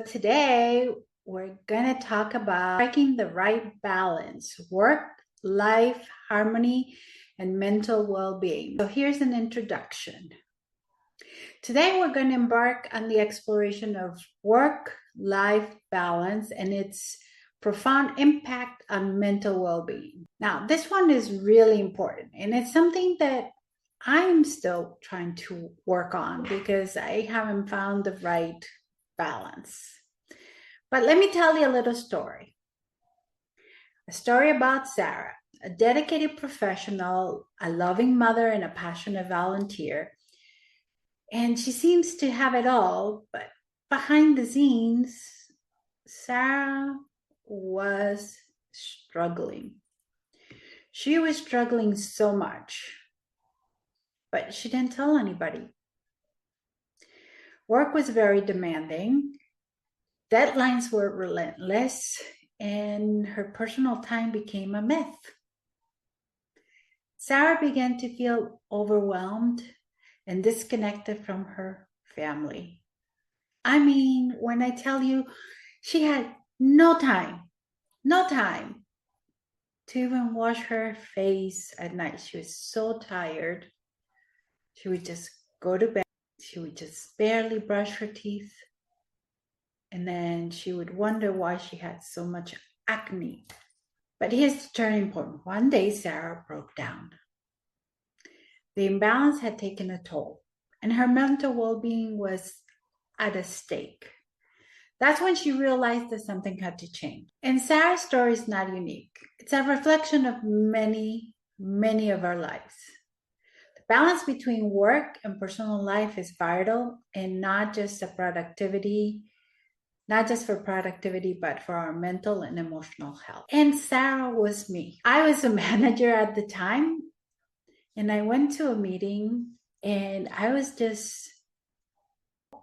Today, we're going to talk about striking the right balance, work-life harmony, and mental well-being. So here's an introduction. Today, we're going to embark on the exploration of work-life balance and its profound impact on mental well-being. Now, this one is really important, and it's something that I'm still trying to work on because I haven't found the right balance. But let me tell you a little story. A story about Sarah, a dedicated professional, a loving mother, and a passionate volunteer. And she seems to have it all, but behind the scenes, Sarah was struggling. She was struggling so much, but she didn't tell anybody. Work was very demanding. Deadlines were relentless, and her personal time became a myth. Sarah began to feel overwhelmed and disconnected from her family. I mean, when I tell you, she had no time to even wash her face at night. She was so tired. She would just go to bed. She would just barely brush her teeth. And then she would wonder why she had so much acne. But here's the turning point. One day, Sarah broke down. The imbalance had taken a toll, and her mental well-being was at a stake. That's when she realized that something had to change. And Sarah's story is not unique. It's a reflection of many of our lives. The balance between work and personal life is vital, and not just for productivity, but for our mental and emotional health. And Sarah was me. I was a manager at the time, and I went to a meeting, and I was just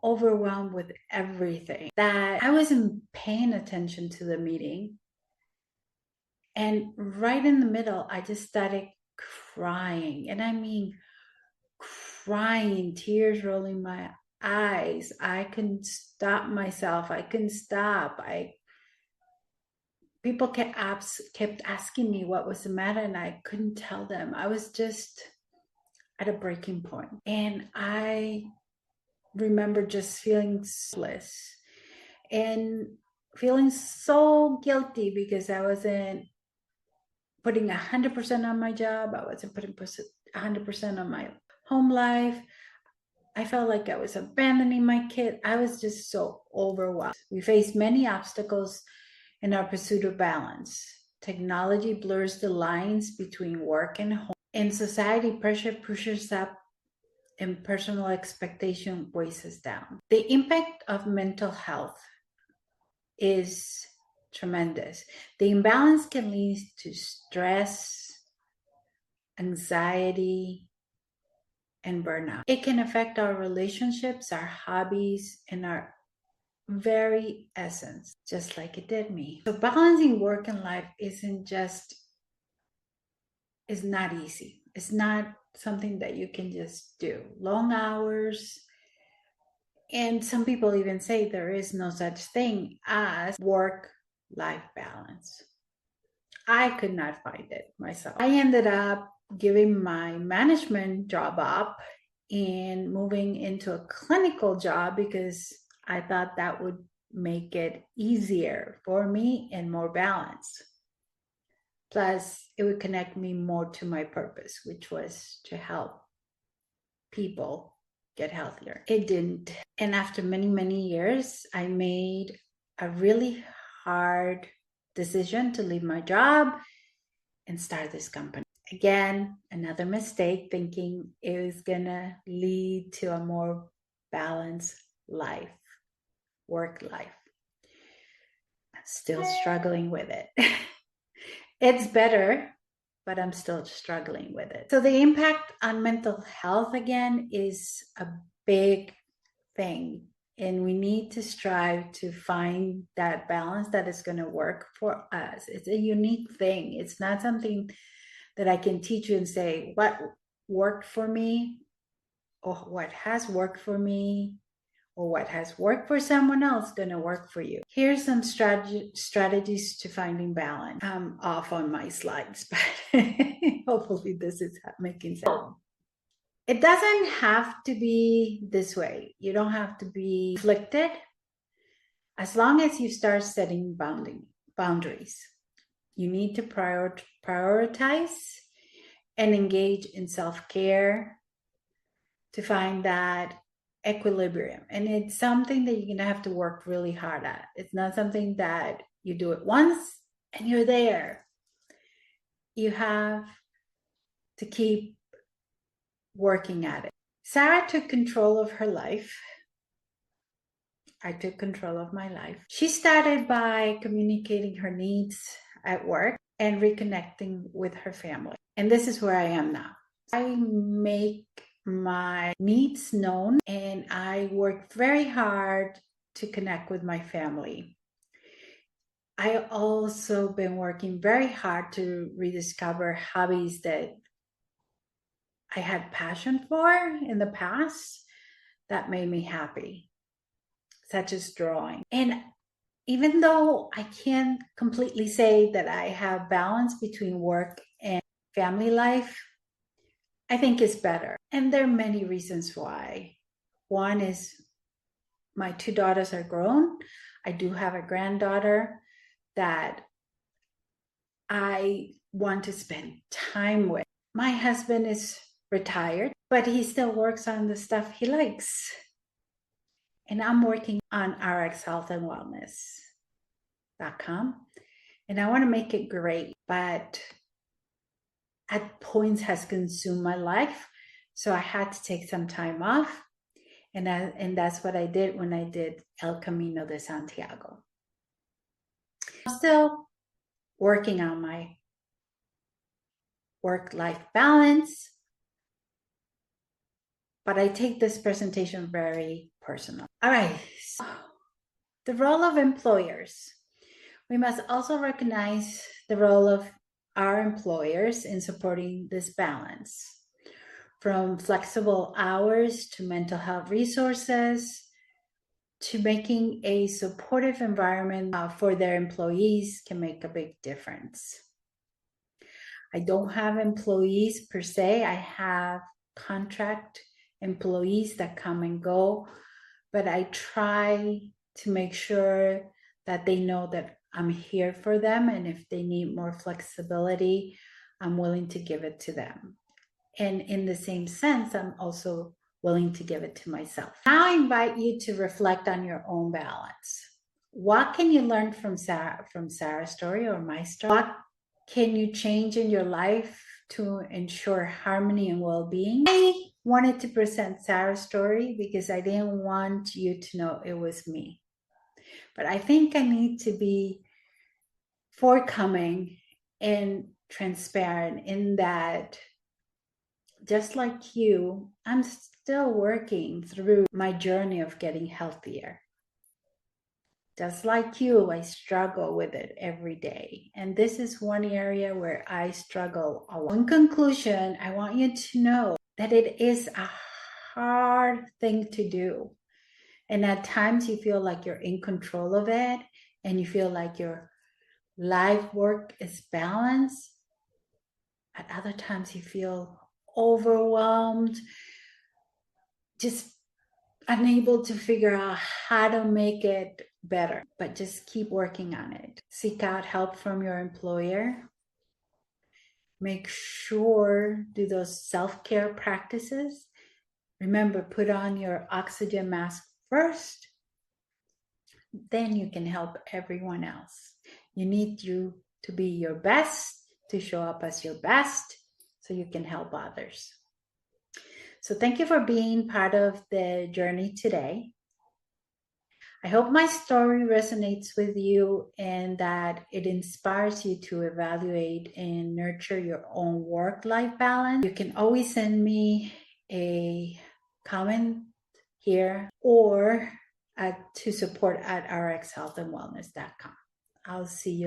overwhelmed with everything that I wasn't paying attention to the meeting. And right in the middle, I just started crying. And I mean, crying, tears rolling my eyes. I couldn't stop myself. I couldn't stop. People kept asking me what was the matter, and I couldn't tell them. I was just at a breaking point. And I remember just feeling soulless and feeling so guilty because I wasn't putting 100% on my job. I wasn't putting 100% on my home life. I felt like I was abandoning my kid. I was just so overwhelmed. We face many obstacles in our pursuit of balance. Technology blurs the lines between work and home. And society pressure pushes up, and personal expectation weighs us down. The impact of mental health is tremendous. The imbalance can lead to stress, anxiety, and burnout. It can affect our relationships, our hobbies, and our very essence, just like it did me. So balancing work and life is not easy. It's not something that you can just do. Long hours. And some people even say there is no such thing as work-life balance. I could not find it myself. I ended up giving my management job up and moving into a clinical job because I thought that would make it easier for me and more balanced. Plus, it would connect me more to my purpose, which was to help people get healthier. It didn't. And after many years, I made a really hard decision to leave my job and start this company. Again, another mistake, thinking it was gonna lead to a more balanced life, work life. I'm still struggling with it. It's better, but I'm still struggling with it. So the impact on mental health, again, is a big thing. And we need to strive to find that balance that is going to work for us. It's a unique thing. It's not something that I can teach you and say what worked for me or what has worked for me or what has worked for someone else going to work for you. Here's some strategies to finding balance. I'm off on my slides, but hopefully this is making sense. It doesn't have to be this way. You don't have to be conflicted. As long as you start setting boundaries, you need to prioritize and engage in self-care to find that equilibrium. And it's something that you're going to have to work really hard at. It's not something that you do it once and you're there. You have to keep working at it. Sarah took control of her life. I took control of my life. She started by communicating her needs at work and reconnecting with her family. And this is where I am now. I make my needs known and I work very hard to connect with my family. I also been working very hard to rediscover hobbies that I had passion for in the past that made me happy, such as drawing. And even though I can't completely say that I have balance between work and family life, I think it's better. And there are many reasons why. One is my 2 daughters are grown. I do have a granddaughter that I want to spend time with. My husband is retired, but he still works on the stuff he likes. And I'm working on rxhealthandwellness.com. And I want to make it great, but at points has consumed my life. So I had to take some time off. And that's what I did when I did El Camino de Santiago. I'm still working on my work-life balance, but I take this presentation very personal. All right, so the role of employers. We must also recognize the role of our employers in supporting this balance, from flexible hours to mental health resources to making a supportive environment for their employees can make a big difference. I don't have employees per se. I have contract employees that come and go, but I try to make sure that they know that I'm here for them, and if they need more flexibility, I'm willing to give it to them. And in the same sense, I'm also willing to give it to myself. Now I invite you to reflect on your own balance. What can you learn from Sarah's story or my story? What can you change in your life to ensure harmony and well-being? I wanted to present Sarah's story because I didn't want you to know it was me. But I think I need to be forthcoming and transparent in that, just like you, I'm still working through my journey of getting healthier. Just like you, I struggle with it every day. And this is one area where I struggle a lot. In conclusion, I want you to know that it is a hard thing to do. And at times you feel like you're in control of it and you feel like your life work is balanced. At other times you feel overwhelmed, just unable to figure out how to make it better, but just keep working on it. Seek out help from your employer. Make sure do those self-care practices. Remember, put on your oxygen mask first. Then you can help everyone else. You need you to be your best, to show up as your best, so you can help others. So thank you for being part of the journey today. I hope my story resonates with you and that it inspires you to evaluate and nurture your own work-life balance. You can always send me a comment here or to support@rxhealthandwellness.com. I'll see you.